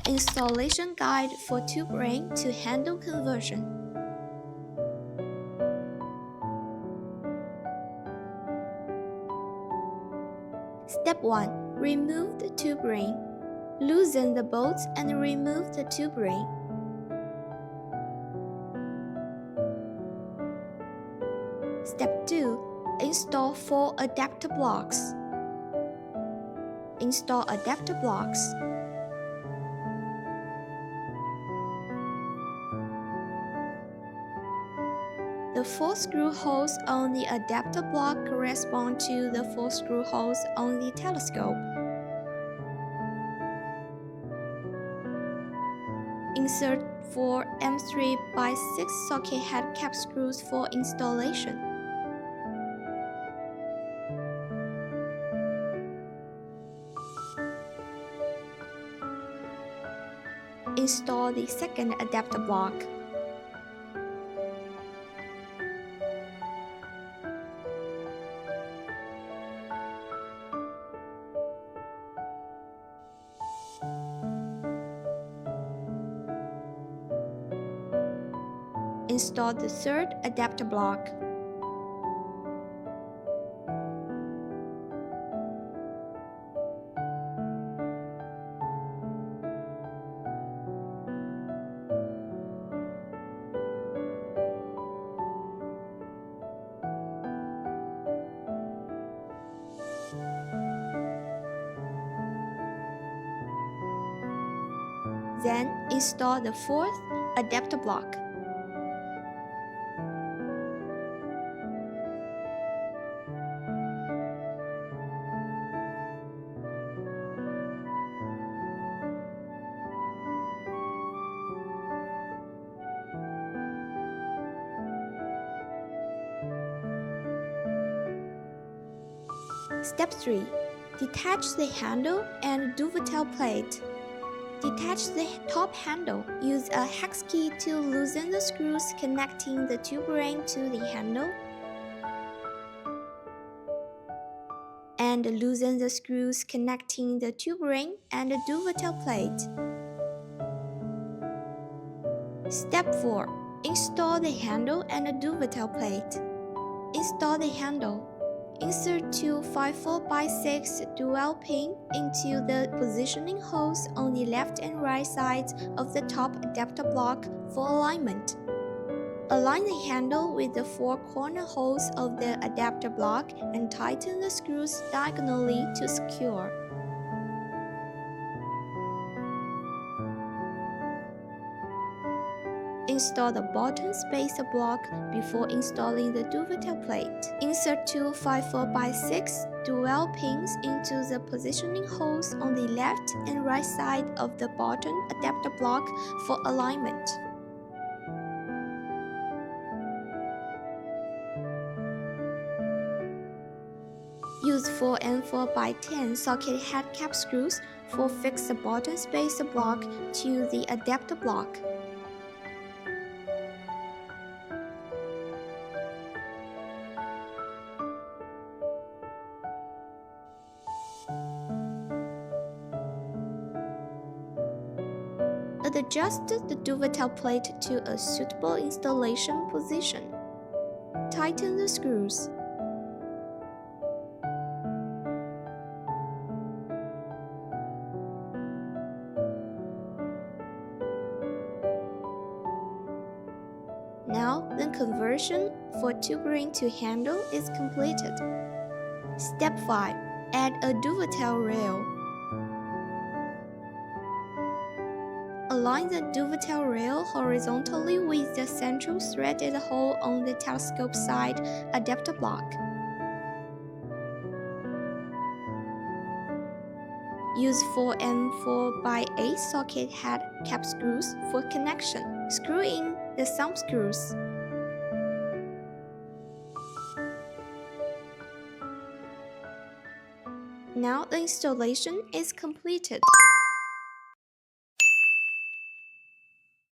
Installation guide for tube ring to handle conversion. Step 1. Remove the tube ring. Loosen the bolts and remove the tube ring. Step 2. Install 4 adapter blocks. Install adapter blocks. The 4 screw holes on the adapter block correspond to the 4 screw holes on the telescope. Insert 4 M3x6 socket head cap screws for installation. Install the second adapter block. Install the third adapter block. Then install the fourth adapter block. Step 3. Detach the handle and dovetail plate. Detach the top handle. Use a hex key to loosen the screws connecting the tube ring to the handle, and loosen the screws connecting the tube ring and the dovetail plate. Step 4. Install the handle and the dovetail plate. Install the handle. Insert 2 5/4x6 dual pin into the positioning holes on the left and right sides of the top adapter block for alignment. Align the handle with the 4 corner holes of the adapter block and tighten the screws diagonally to secure. Install the bottom spacer block before installing the dovetail plate. Insert 2 5/4x6 dual pins into the positioning holes on the left and right side of the bottom adapter block for alignment. Use 4 and 4x10 socket head cap screws for fix the bottom spacer block to the adapter block. Adjust the dovetail plate to a suitable installation position. Tighten the screws. Now, the conversion for tube ring to handle is completed. Step 5. Add a dovetail rail. Align the dovetail rail horizontally with the central threaded hole on the telescope side adapter block. Use 4 and 4x8 socket head cap screws for connection. Screw in the thumb screws. Now the installation is completed.